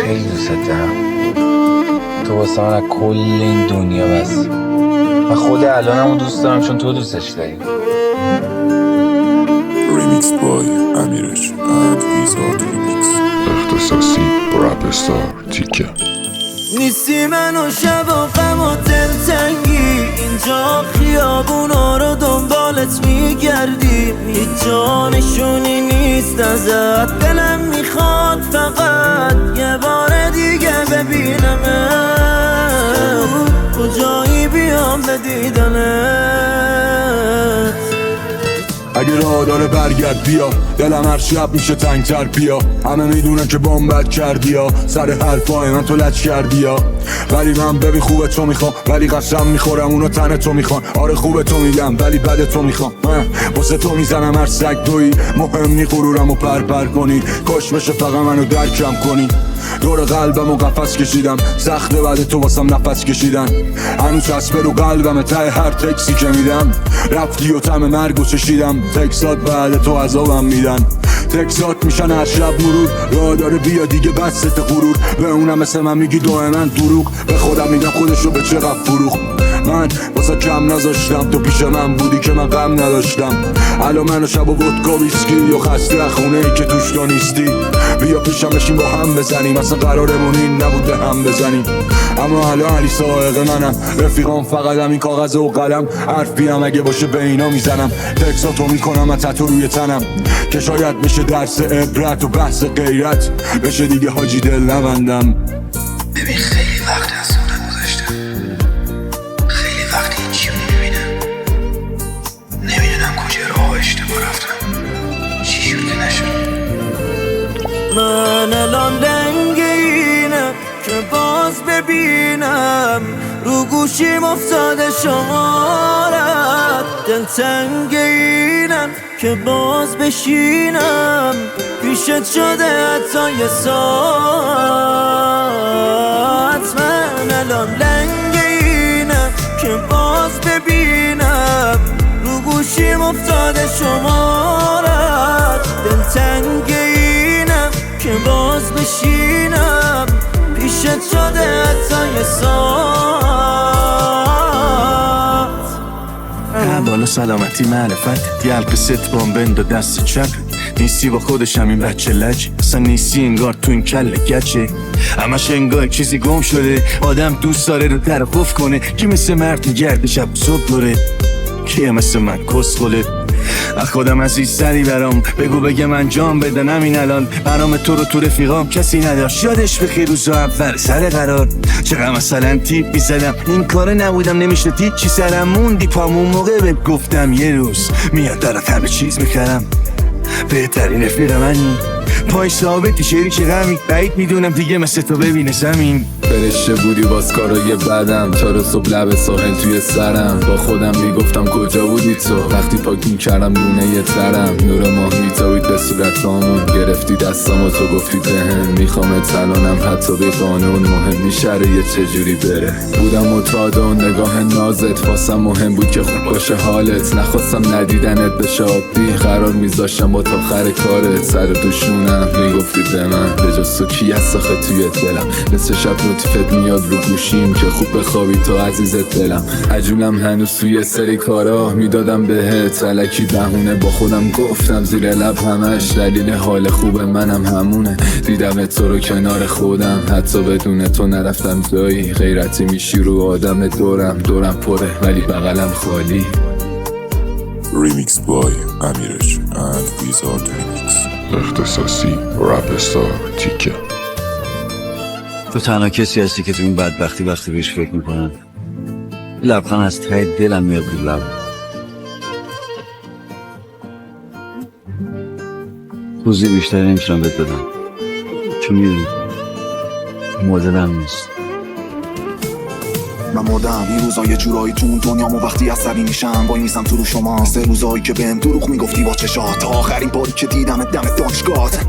خیلی دوست دارم. تو واسه من از کل این دنیا بس. من خود الانمو دوست دارم چون تو دوستش داری. Remix boy امیرش and wizard remix اختصاصی رپ استار تیکه. نیستی من و شب و غم و دلتنگی، اینجا خیابونا رو دنبالت میگردیم، هیچ جا نشونی نیست ازت، دلم میخواد فقط یه بار دیگه ببینمت، کجایی بیام به دیدنت. اگه راه داره برگرد بیا، دلم هر شب میشه تنگتر بیا، همه میدونن که بامبت کردی یا سر حرفای من تو لچ کردی یا، ولی من ببین خوبه تو میخوام، ولی قسم میخورم اونا تن تو میخوان. آره خوبه تو میگم ولی بده تو میخوام، من واسه تو میزنم هر سگ دوی، مهم نی غرورم و پر کنی، کاش بشه فقط منو درکم کنی. دور قلبم و قفس کشیدم، سخته بعد تو واسم نفس کشیدن، هنوز چسبه رو قلبم ته هر تکسی که میدم، رفتی و طعم مرگو چشیدم، تکسات بعد تو عذابم میدن، تکسات میشن هر شب مرور، راه داره بیا دیگه بسته غرور، به اونم مثل من میگی دائما دروغ، به خودم میگم خودشو به چقدر فروخ. من واسه کم نذاشتم، تو پیش من بودی که من غم نداشتم، الان من و شب و ودکا ویسکی و خسته خونه ای که توش تو نیستی، بیا پیشم بشین با هم بزنیم، اصلا قرارمون این نبود به هم بزنیم، اما الان علی سائق منم، رفیقام فقط همین کاغذ و قلم، حرفی هم اگه باشه به اینا میزنم، تکساتو میکنم و تتو روی تنم، که شاید بشه درس عبرت و بحث غیرت، بشه دیگه حاجی دل نبندم. ببین خیلی وقت از اونم گذاشتم، خیلی وقت هیچی نمیدونم کجا راه اشتباه رفتم، چی شد که نشد. من الان لنگ اینم که باز ببینم، رو گوشیم افتاده شمارت، دلتنگ اینم که باز بشینم، پیشت شده حتی یه ساعت. من الان لنگ اینم که باز ببینم، رو گوشیم افتاده شمارت، دلتنگ اینم که باز بشینم، پیشت شده حتی یه ساعت. بالا سلامتی معرفت، یلق ست بند و دست چپ، نیستی با خودشم این بچه لج، اصلا نیستی انگار تو این کل گچه، همش انگار چیزی گم شده، آدم دوست داره رو در قف کنه، کی مثل مرد میگرده شب صبح دوره، کیه مثل من کس خله، از خودم عزیزتری برام بگو بگه من جام بدنم این الان، برام تو رو تو رفیقام کسی نداشت، یادش بخیر روزا اول سر قرار، چقدر مثلا تیپ میزدم این کاره نبودم نمیشد هیچی سرم موندی پامون موقع بهت گفتم یه روز میاد برات همه چیز میکردم، بهترین رفیق منی، پای ثابتی شریک غمی، بعید میدونم دیگه مثل تو ببینه زمین. فرشته بودی باز کارای بدم، تا رو صبح لب ساحل توی سرم، با خودم میگفتم کجا بودی تو، وقتی پاک میکردم دونه یه ترم، نور ماه میتابید به صورتامون، گرفتی دستامو تو گفتی بهم میخوام تلانم حتی به قانون، مهم میشره یه چجوری بره، بودم معتاد و نگاه نازت، واسم مهم بود که خوب باشه حالت، نخواستم ندیدنت بشه عادی، قرار میذاشتم با تا آخر کارت، سر دوشونم میگفتی به من به جز تو کی هست آخه توی دلم، مثل شب نوتیفت میاد رو گوشیم که خوب بخوابی تو عزیزت دلم، عجولم هنوز توی سری کارا میدادم بهت الکی بهونه، با خودم گفتم زیر لب همش دلیل حال خوب منم همونه، دیدم تو رو کنار خودم، حتی بدون تو نرفتم جایی، غیرتی میشی رو آدم دورم پره ولی بغلم خالی. Remix boy امیرش and wizard remix اختصاصی رپ استار تیکه. تو تنها کسی هستی که تو این بدبختی وقتی بهش فکر میکنم لبخند از ته دلم میاد رو لب، توضیح بیشتری نمیتونم بهت بدم چون میدونی مدلم نیست. من مردم این روزا یه جورایی تو اون دنیامو، وقتی عصبی میشم وای میسم تو رو شما، سه روزایی که بهم دروغ میگفتی با چشات، تا آخرین باری که دیدمت دم دانشگاهت،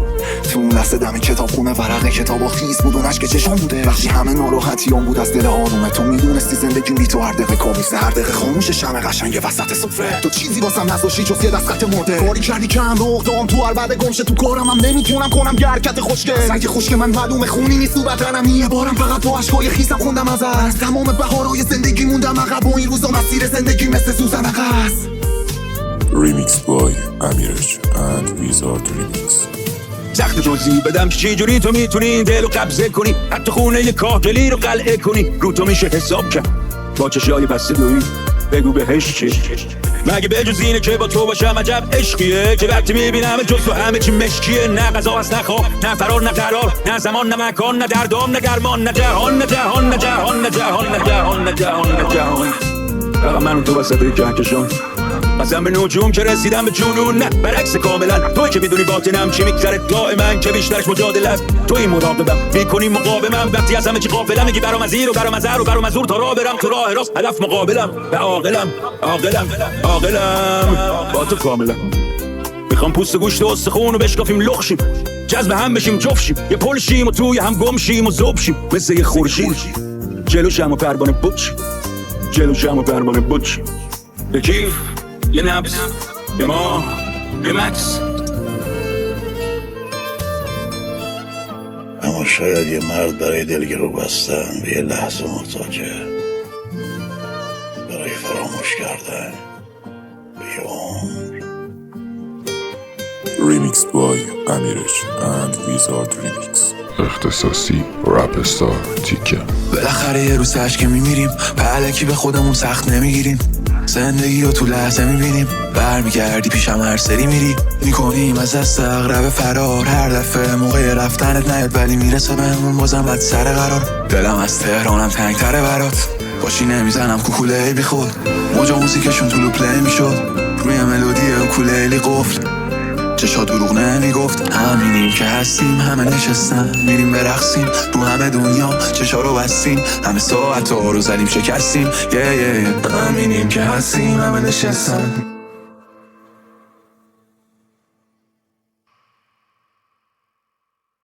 تو اون لحظه دم کتاب خونه ورق کتابا خیس بود اونش که چشم بوده. وقتی همه ناراحتیام بود از دل آرومه، تو میدونستی زندگی بی تو هر دقیقه کابوسه، هر دقیقه خاموش شمع قشنگ وسط سفره. تو چیزی واسم نذاشتی جز یه دست خط مرده، کاری کردی کم نقطه‌ام تو هر بعد گمشه تو کارم هم نمیتونم کنم یه حرکت خوشگل. سنگ خشک من معلومه خونی نیست تو بدنم، یه بارم فقط با اشکای خیسم خوندم از تمام بهارهای زندگی موندم عقب و این روزا مسیر زندگی مثل سوزن عقص. Remixed by Amiraj and Wizard Remix. سخت توضیح بدم که چی جوری تو میتونی دل رو قبضه کنی، حتی خونه یه کاهگلی رو قلعه کنی. رو تو میشه حساب کرد با چشای بسته دوی، بگو بهش چی مگه به جز اینه که با تو باشم عجب عشقیه، که وقتی میبینم جز تو همه چی مشکیه. نه غذا هست نه خواب نه فرار نه قرار، نه زمان نه مکان نه دردام نه گرمان، نه جهان نه جهان نه جهان نه جهان نه جهان نه جهان نه جهان. فقط من و تو وسط کهکشان، قسم به نجوم که رسیدم به جنون، نه برعکس کاملا. توی که میدونی باطنم چی میگذره، من که بیشترش مجادله است. توی مراقبم میکنی مقاومم، وقتی از همه چی غافلم میگی برام از این و برام از هر و برام از اون، تا راه برم تو راه راست هدف مقابلم. و عاقلم با تو کاملا. میخوام پوست گوشت و استخون رو بشکافیم لخشیم، جذب هم بشیم جفت شیم، یه پل شیم و توی هم گم شیم و ذوب شیم مثل یه خورشید. جلو شم و پروانه بوچ، جلو شم و پروانه بوچ. یه کیف یه نبض یه ماه یه مکس. اما شاید یه مرد برای دلگرو بستن به یه لحظه محتاجه، برای فراموش کردن به یه عمر. Remixed by Amiraj and Wizard Remix. اختصاصی رپ استار تیکه. بالاخره یه روز که میمیریم، پهلکی به خودمون سخت نمیگیریم، زندگی رو تو لحظه میبینیم. برمیگردی پیشم هر سری میری، میکنیم از دست اقرب فرار. هر دفعه موقع رفتنت نیاد ولی میرسه بهمون بازم بد سر قرار. دلم از تهرانم تنگتره برات، باشی نمیزنم کوکوله بی خود. موجا موزیکشون طولو پلی میشد، روی ملودی اوکولیلی قفل. چشا دروغ نمیگفت، همینیم که هستیم. همه نشستن میریم برقصیم، رو همه دنیا چشا رو بستیم. همه ساعت ها رو زدیم شکستیم. همینیم که هستیم، همه نشستن.